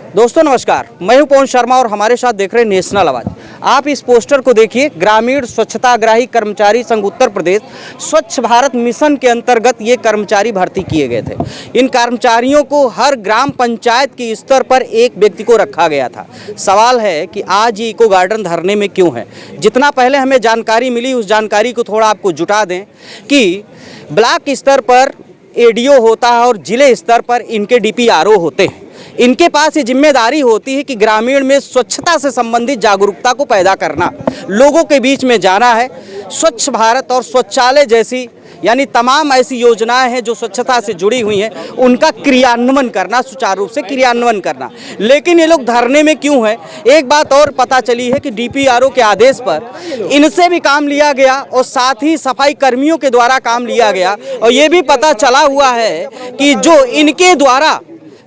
दोस्तों नमस्कार, मैं हूं पवन शर्मा और हमारे साथ देख रहे हैं नेशनल आवाज। आप इस पोस्टर को देखिए, ग्रामीण स्वच्छताग्राही कर्मचारी संघ उत्तर प्रदेश स्वच्छ भारत मिशन के अंतर्गत ये कर्मचारी भर्ती किए गए थे। इन कर्मचारियों को हर ग्राम पंचायत के स्तर पर एक व्यक्ति को रखा गया था। सवाल है कि आज ये इको गार्डन धरने में क्यों है। जितना पहले हमें जानकारी मिली, उस जानकारी को थोड़ा आपको जुटा दें कि ब्लॉक स्तर पर एडीओ होता है और जिले स्तर पर इनके डीपीआरओ होते हैं। इनके पास ये जिम्मेदारी होती है कि ग्रामीण में स्वच्छता से संबंधित जागरूकता को पैदा करना, लोगों के बीच में जाना है। स्वच्छ भारत और शौचालय जैसी यानी तमाम ऐसी योजनाएं हैं जो स्वच्छता से जुड़ी हुई हैं, उनका क्रियान्वयन करना, सुचारू रूप से क्रियान्वयन करना। लेकिन ये लोग धरने में क्यों हैं? एक बात और पता चली है कि डीपीआरओ के आदेश पर इनसे भी काम लिया गया और साथ ही सफाई कर्मियों के द्वारा काम लिया गया। और ये भी पता चला हुआ है कि जो इनके द्वारा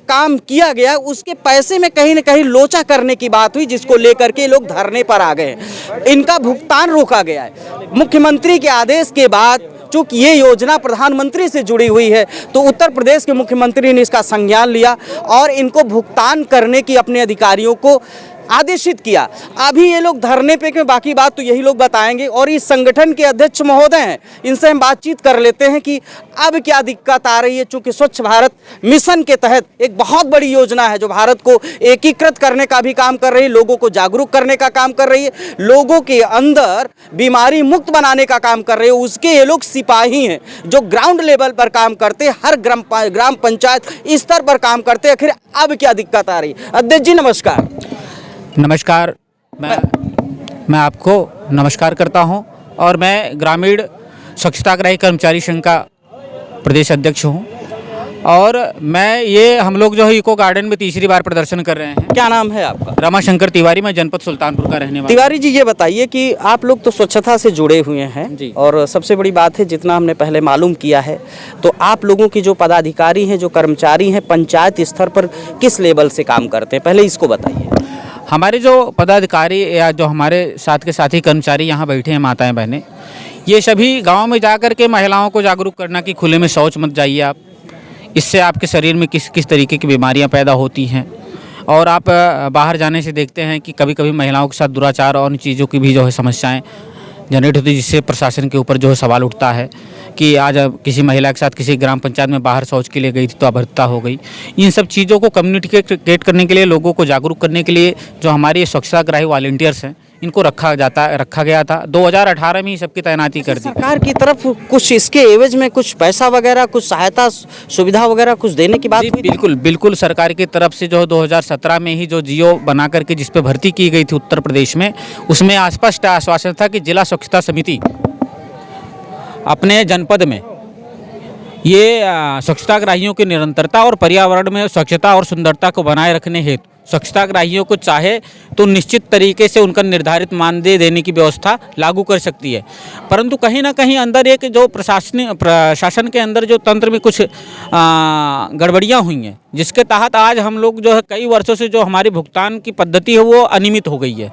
काम किया गया उसके पैसे में कहीं न कहीं लोचा करने की बात हुई, जिसको लेकर के लोग धरने पर आ गए। इनका भुगतान रोका गया है। मुख्यमंत्री के आदेश के बाद चूँकि ये योजना प्रधानमंत्री से जुड़ी हुई है, तो उत्तर प्रदेश के मुख्यमंत्री ने इसका संज्ञान लिया और इनको भुगतान करने की अपने अधिकारियों को आदेशित किया। अभी ये लोग धरने पे क्यों, बाकी बात तो यही लोग बताएंगे। और इस संगठन के अध्यक्ष महोदय हैं, इनसे हम बातचीत कर लेते हैं कि अब क्या दिक्कत आ रही है। चूँकि स्वच्छ भारत मिशन के तहत एक बहुत बड़ी योजना है जो भारत को एकीकृत करने का भी काम कर रही है, लोगों को जागरूक करने का काम कर रही है, लोगों के अंदर बीमारी मुक्त बनाने का काम कर रही है। उसके ये लोग सिपाही हैं जो ग्राउंड लेवल पर काम करते, हर ग्राम पंचायत स्तर पर काम करते। आखिर अब क्या दिक्कत आ रही है? अध्यक्ष जी नमस्कार। नमस्कार, मैं आपको नमस्कार करता हूं और मैं ग्रामीण स्वच्छताग्राही कर्मचारी संघ का प्रदेश अध्यक्ष हूं। और हम लोग जो है इको गार्डन में तीसरी बार प्रदर्शन कर रहे हैं। क्या नाम है आपका? रमाशंकर तिवारी, मैं जनपद सुल्तानपुर का रहने वाला। तिवारी जी, ये बताइए कि आप लोग तो स्वच्छता से जुड़े हुए हैं जी। और सबसे बड़ी बात है, जितना हमने पहले मालूम किया है, तो आप लोगों की जो पदाधिकारी हैं, जो कर्मचारी हैं, पंचायत स्तर पर किस लेवल से काम करते हैं, पहले इसको बताइए। हमारे जो पदाधिकारी या जो हमारे साथ के साथी कर्मचारी यहाँ बैठे हैं, माताएं बहनें, ये सभी गांव में जाकर के महिलाओं को जागरूक करना कि खुले में शौच मत जाइए आप, इससे आपके शरीर में किस तरीके की बीमारियां पैदा होती हैं। और आप बाहर जाने से देखते हैं कि कभी कभी महिलाओं के साथ दुराचार और उन चीज़ों की भी जो है समस्याएं जनरेट होती है, जिससे प्रशासन के ऊपर जो है सवाल उठता है कि आज किसी महिला के साथ किसी ग्राम पंचायत में बाहर शौच के लिए गई थी तो अपहृता हो गई। इन सब चीज़ों को कम्युनिकेट करने के लिए, लोगों को जागरूक करने के लिए जो हमारे स्वच्छताग्राही वॉलंटियर्स हैं, इनको रखा गया था। 2018 में ही सबकी तैनाती कर दी। सरकार की तरफ कुछ इसके एवज में कुछ पैसा वगैरह, कुछ सहायता सुविधा वगैरह कुछ देने की बात हुई? बिल्कुल सरकार की तरफ से जो 2017 में ही जो जियो बना करके जिस पे भर्ती की गई थी उत्तर प्रदेश में, उसमें स्पष्ट आश्वासन था कि जिला स्वच्छता समिति अपने जनपद में ये स्वच्छताग्राहियों की निरंतरता और पर्यावरण में स्वच्छता और सुंदरता को बनाए रखने हेतु स्वच्छताग्राहियों को चाहे तो निश्चित तरीके से उनका निर्धारित मानदेय देने की व्यवस्था लागू कर सकती है। परंतु कहीं ना कहीं अंदर एक जो प्रशासन के अंदर जो तंत्र में कुछ गड़बड़ियां हुई हैं, जिसके तहत आज हम लोग जो है कई वर्षों से जो हमारी भुगतान की पद्धति है वो अनियमित हो गई है।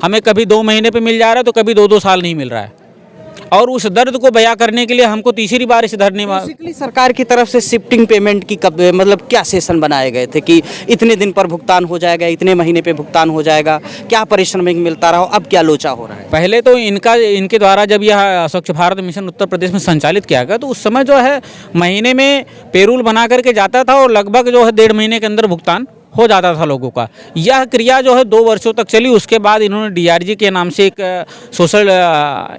हमें कभी 2 महीने पे मिल जा रहा है तो कभी 2-2 साल नहीं मिल रहा है। और उस दर्द को बयां करने के लिए हमको तीसरी बार इस धरने में सरकार की तरफ से शिफ्टिंग पेमेंट की मतलब क्या सेशन बनाए गए थे कि इतने दिन पर भुगतान हो जाएगा, इतने महीने पे भुगतान हो जाएगा, क्या पारिश्रमिक मिलता रहा? अब क्या लोचा हो रहा है? पहले तो इनके द्वारा जब यह स्वच्छ भारत मिशन उत्तर प्रदेश में संचालित किया गया तो उस समय जो है महीने में पेरोल बना करके जाता था और लगभग जो है 1.5 महीने के अंदर भुगतान हो जाता था लोगों का। यह क्रिया जो है 2 वर्षों तक चली। उसके बाद इन्होंने डीआरजी के नाम से एक सोशल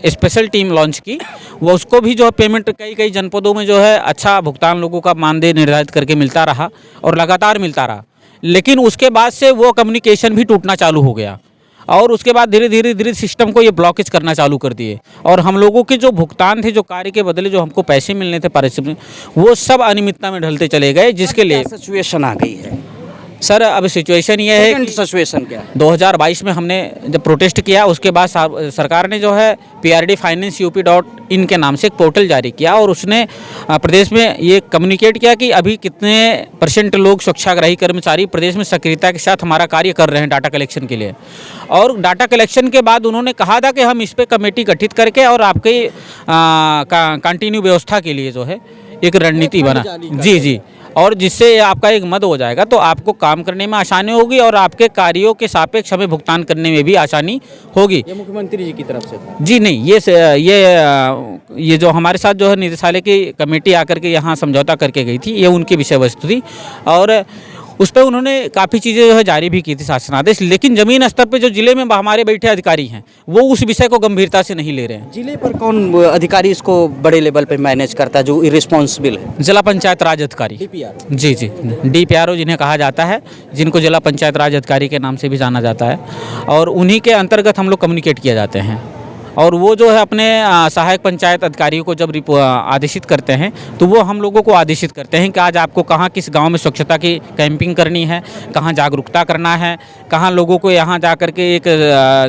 स्पेशल टीम लॉन्च की। वो उसको भी जो है पेमेंट कई जनपदों में जो है अच्छा भुगतान लोगों का मानदेय निर्धारित करके मिलता रहा और लगातार मिलता रहा। लेकिन उसके बाद से वो कम्युनिकेशन भी टूटना चालू हो गया और उसके बाद धीरे धीरे सिस्टम को ये ब्लॉकेज करना चालू कर दिए। और हम लोगों के जो भुगतान थे, जो कार्य के बदले जो हमको पैसे मिलने थे पारिश्रमिक, वो सब अनियमितता में ढलते चले गए, जिसके लिए सिचुएशन आ गई है। सर अब सिचुएशन ये है कि सिचुएशन क्या 2022 में हमने जब प्रोटेस्ट किया, उसके बाद सरकार ने जो है PRD-finance-up.in के नाम से एक पोर्टल जारी किया और उसने प्रदेश में ये कम्युनिकेट किया कि अभी कितने % लोग स्वच्छताग्राही कर्मचारी प्रदेश में सक्रियता के साथ हमारा कार्य कर रहे हैं डाटा कलेक्शन के लिए। और डाटा कलेक्शन के बाद उन्होंने कहा था कि हम इस पर कमेटी गठित करके और आपके कंटिन्यू व्यवस्था के लिए जो है एक रणनीति बना। जी और जिससे आपका एक मद हो जाएगा तो आपको काम करने में आसानी होगी और आपके कार्यों के सापेक्ष हमें भुगतान करने में भी आसानी होगी। ये मुख्यमंत्री जी की तरफ से था। जी नहीं, ये जो हमारे साथ जो है निदेशालय की कमेटी आकर के यहाँ समझौता करके गई थी, ये उनकी विषय वस्तु थी और उस पर उन्होंने काफ़ी चीज़ें जो है जारी भी की थी शासनादेश, लेकिन ज़मीन स्तर पे जो जिले में हमारे बैठे अधिकारी हैं वो उस विषय को गंभीरता से नहीं ले रहे हैं। जिले पर कौन अधिकारी इसको बड़े लेवल पे मैनेज करता है जो इरिस्पॉन्सिबल है? जिला पंचायत राज अधिकारी, DPRO। जी जी, DPRO जिन्हें कहा जाता है, जिनको जिला पंचायत राज अधिकारी के नाम से भी जाना जाता है, और उन्हीं के अंतर्गत हम लोग कम्युनिकेट किया जाते हैं। और वो जो है अपने सहायक पंचायत अधिकारियों को जब आदेशित करते हैं तो वो हम लोगों को आदेशित करते हैं कि आज आपको कहाँ किस गांव में स्वच्छता की कैंपिंग करनी है, कहाँ जागरूकता करना है, कहाँ लोगों को यहाँ जा कर के एक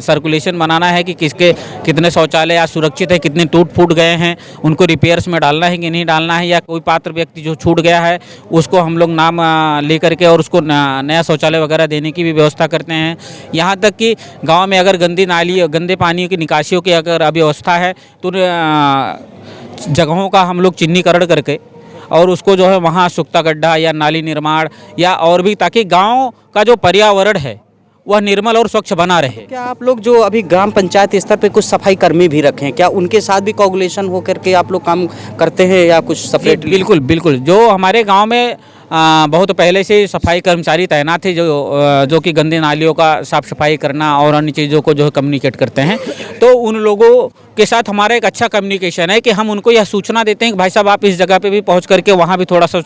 सर्कुलेशन बनाना है कि किसके कितने शौचालय आज सुरक्षित है, कितने टूट फूट गए हैं, उनको रिपेयर्स में डालना है कि नहीं डालना है, या कोई पात्र व्यक्ति जो छूट गया है उसको हम लोग नाम ले करके और उसको नया शौचालय वगैरह देने की भी व्यवस्था करते हैं। यहाँ तक कि गाँव में अगर गंदी नाली, गंदे पानी की निकासियों की अगर अव्यवस्था है तो जगहों का हम लोग चिन्हीकरण करके और उसको जो है वहाँ सुख्ता गड्ढा या नाली निर्माण या और भी, ताकि गांव का जो पर्यावरण है वह निर्मल और स्वच्छ बना रहे। क्या आप लोग जो अभी ग्राम पंचायत स्तर पे कुछ सफाई कर्मी भी रखे हैं, क्या उनके साथ भी कोऑर्डिनेशन हो करके आप लोग काम करते हैं या कुछ सेपरेट? बिल्कुल बिल्कुल, जो हमारे गांव में बहुत पहले से सफाई कर्मचारी तैनात थे जो कि गंदे नालियों का साफ सफाई करना और अन्य चीज़ों को जो है कम्युनिकेट करते हैं, तो उन लोगों के साथ हमारा एक अच्छा कम्युनिकेशन है कि हम उनको यह सूचना देते हैं कि भाई साहब आप इस जगह पे भी पहुंच करके वहाँ भी थोड़ा सा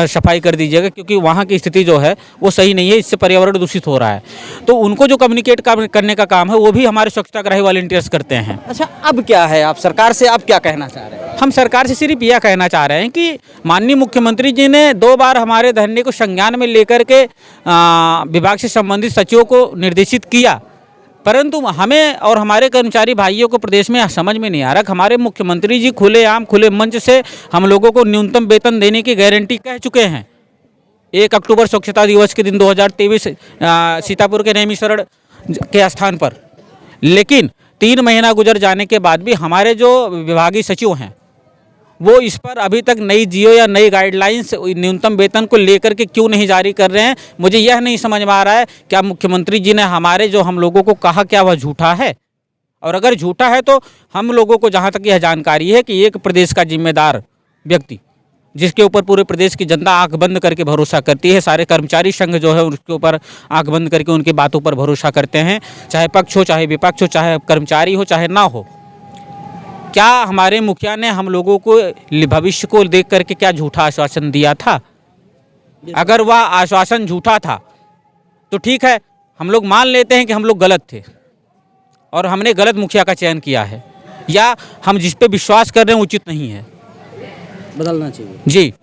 सफाई कर दीजिएगा, क्योंकि वहाँ की स्थिति जो है वो सही नहीं है, इससे पर्यावरण दूषित हो रहा है। तो उनको जो कम्युनिकेट करने का काम है वो भी हमारे स्वच्छताग्राही वॉलंटियर्स करते हैं। अच्छा, अब क्या है, आप सरकार से आप क्या कहना चाह रहे हैं? हम सरकार से सिर्फ यह कहना चाह रहे हैं कि माननीय मुख्यमंत्री जी ने 2 बार हमारे धरने को संज्ञान में लेकर के विभाग से संबंधित सचिवों को निर्देशित किया, परंतु हमें और हमारे कर्मचारी भाइयों को प्रदेश में समझ में नहीं आ रहा। हमारे मुख्यमंत्री जी खुलेआम खुले मंच से हम लोगों को न्यूनतम वेतन देने की गारंटी कह चुके हैं 1 अक्टूबर स्वच्छता दिवस के दिन 2023 सीतापुर के नैमिषारण्य के स्थान पर, लेकिन 3 महीना गुजर जाने के बाद भी हमारे जो विभागीय सचिव हैं वो इस पर अभी तक नई जियो या नई गाइडलाइंस न्यूनतम वेतन को लेकर के क्यों नहीं जारी कर रहे हैं। मुझे यह नहीं समझ में आ रहा है क्या मुख्यमंत्री जी ने हमारे जो हम लोगों को कहा क्या वह झूठा है, और अगर झूठा है तो हम लोगों को जहां तक यह जानकारी है कि एक प्रदेश का जिम्मेदार व्यक्ति जिसके ऊपर पूरे प्रदेश की जनता आंख बंद करके भरोसा करती है, सारे कर्मचारी संघ जो है उसके ऊपर आंख बंद करके उनकी बातों पर भरोसा करते हैं, चाहे पक्ष हो चाहे विपक्ष हो, चाहे कर्मचारी हो चाहे ना हो। क्या हमारे मुखिया ने हम लोगों को भविष्य को देख करके क्या झूठा आश्वासन दिया था? अगर वह आश्वासन झूठा था तो ठीक है, हम लोग मान लेते हैं कि हम लोग गलत थे और हमने गलत मुखिया का चयन किया है, या हम जिस पे विश्वास कर रहे हैं उचित नहीं है, बदलना चाहिए जी।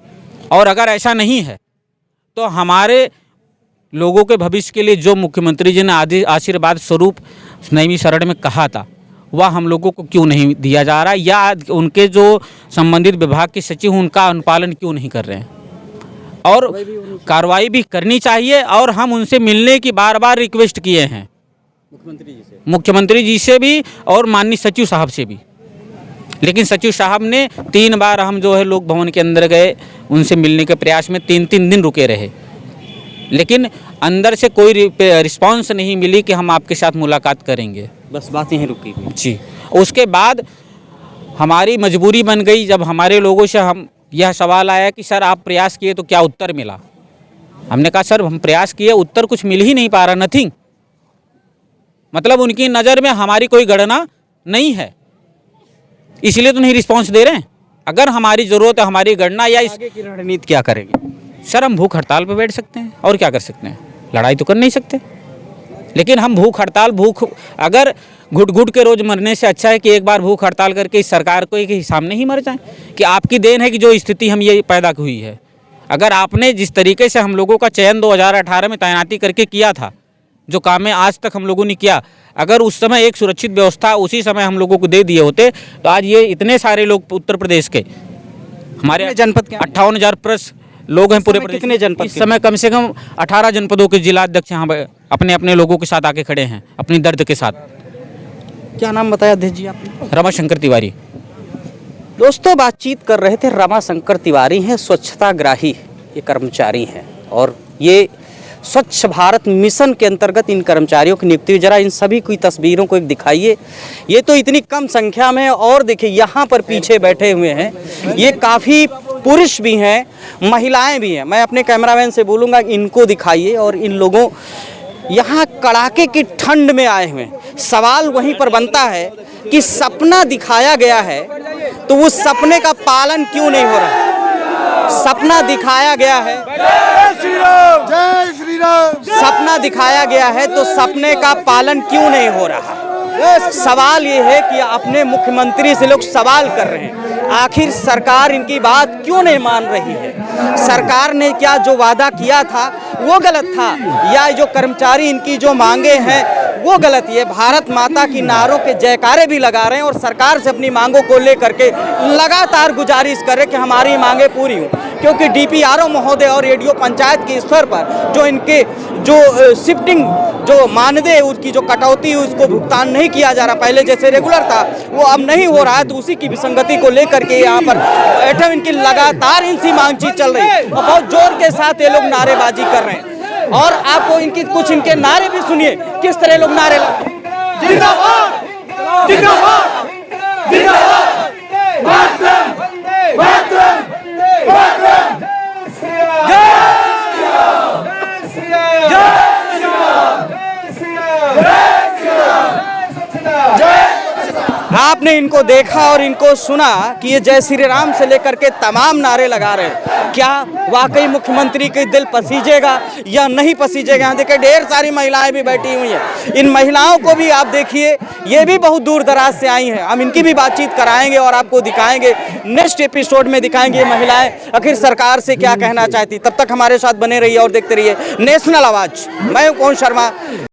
और अगर ऐसा नहीं है तो हमारे लोगों के भविष्य के लिए जो मुख्यमंत्री जी ने आशीर्वाद स्वरूप नैमिषारण्य में कहा था वह हम लोगों को क्यों नहीं दिया जा रहा, या उनके जो संबंधित विभाग के सचिव हैं उनका अनुपालन क्यों नहीं कर रहे हैं, और कार्रवाई भी करनी चाहिए। और हम उनसे मिलने की बार बार रिक्वेस्ट किए हैं मुख्यमंत्री जी से भी और माननीय सचिव साहब से भी, लेकिन सचिव साहब ने 3 बार हम जो है लोक भवन के अंदर गए, उनसे मिलने के प्रयास में 3-3 दिन रुके रहे, लेकिन अंदर से कोई रिस्पांस नहीं मिली कि हम आपके साथ मुलाकात करेंगे, बस बात यहीं रुकी हुई जी। उसके बाद हमारी मजबूरी बन गई जब हमारे लोगों से हम यह सवाल आया कि सर आप प्रयास किए तो क्या उत्तर मिला। हमने कहा सर हम प्रयास किए, उत्तर कुछ मिल ही नहीं पा रहा, नथिंग। मतलब उनकी नज़र में हमारी कोई गणना नहीं है, इसलिए तो नहीं रिस्पॉन्स दे रहे हैं। अगर हमारी ज़रूरत है हमारी गणना या आगे की रणनीति क्या करेंगे? सर हम भूख हड़ताल पर बैठ सकते हैं और क्या कर सकते हैं, लड़ाई तो कर नहीं सकते, लेकिन हम भूख हड़ताल अगर घुट घुट के रोज़ मरने से अच्छा है कि एक बार भूख हड़ताल करके इस सरकार को एक सामने ही मर जाएं। कि आपकी देन है कि जो स्थिति हम ये पैदा हुई है। अगर आपने जिस तरीके से हम लोगों का चयन 2018 में तैनाती करके किया था, जो काम आज तक हम लोगों ने किया, अगर उस समय एक सुरक्षित व्यवस्था उसी समय हम लोगों को दे दिए होते तो आज ये इतने सारे लोग उत्तर प्रदेश के हमारे जनपद के 58,000 प्लस लोग हैं पूरे प्रदेश। कितने जनपद? इस समय कम से कम 18 जनपदों के जिला अध्यक्ष यहाँ अपने अपने लोगों के साथ आके खड़े हैं अपनी दर्द के साथ। क्या नाम बताया अध्यक्ष जी आपने? रमाशंकर तिवारी। दोस्तों बातचीत कर रहे थे, रमाशंकर तिवारी हैं स्वच्छताग्राही ये कर्मचारी हैं और ये स्वच्छ भारत मिशन के अंतर्गत इन कर्मचारियों की नियुक्ति हुई। जरा इन सभी की तस्वीरों को एक दिखाइए। ये तो इतनी कम संख्या में है और देखिए यहाँ पर पीछे बैठे हुए हैं, ये काफ़ी पुरुष भी हैं, महिलाएं भी हैं। मैं अपने कैमरामैन से बोलूँगा इनको दिखाइए। और इन लोगों यहाँ कड़ाके की ठंड में आए हुए हैं। सवाल वहीं पर बनता है कि सपना दिखाया गया है तो उस सपने का पालन क्यों नहीं हो रहा? सपना दिखाया गया है, जय श्री राम। सपना दिखाया गया है तो सपने का पालन क्यों नहीं हो रहा? सवाल ये है कि अपने मुख्यमंत्री से लोग सवाल कर रहे हैं, आखिर सरकार इनकी बात क्यों नहीं मान रही है? सरकार ने क्या जो वादा किया था वो गलत था, या जो कर्मचारी इनकी जो मांगे हैं वो गलत? ये भारत माता की नारों के जयकारे भी लगा रहे हैं और सरकार से अपनी मांगों को लेकर के लगातार गुजारिश कर रहे कि हमारी मांगें पूरी हों, क्योंकि डीपीआरओ महोदय और रेडियो पंचायत के स्तर पर जो इनके जो शिफ्टिंग जो मानदेय उसकी जो कटौती उसको भुगतान नहीं किया जा रहा, पहले जैसे रेगुलर था वो अब नहीं हो रहा है, तो उसी की विसंगति को लेकर के यहाँ पर बैठे इनकी लगातार इनसी मांग चीज चल रही है और बहुत जोर के साथ ये लोग नारेबाजी कर रहे हैं। और आपको इनकी कुछ इनके नारे भी सुनिए, किस तरह लोग नारे जिंदाबाद जिंदाबाद जिंदाबाद मातरम मातरम मातरम जय श्री राम जय श्री राम जय श्री राम जय श्री राम जय। आपने इनको देखा और इनको सुना कि ये जय श्री राम से लेकर के तमाम नारे लगा रहे हैं। क्या वाकई मुख्यमंत्री के दिल पसीजेगा या नहीं पसीजेगा? यहाँ देखिए ढेर सारी महिलाएं भी बैठी हुई हैं। इन महिलाओं को भी आप देखिए, ये भी बहुत दूर दराज से आई हैं। हम इनकी भी बातचीत कराएंगे और आपको दिखाएंगे, नेक्स्ट एपिसोड में दिखाएंगे ये महिलाएं आखिर सरकार से क्या कहना चाहती। तब तक हमारे साथ बने रहिए और देखते रहिए नेशनल आवाज। मैं हूं पवन शर्मा।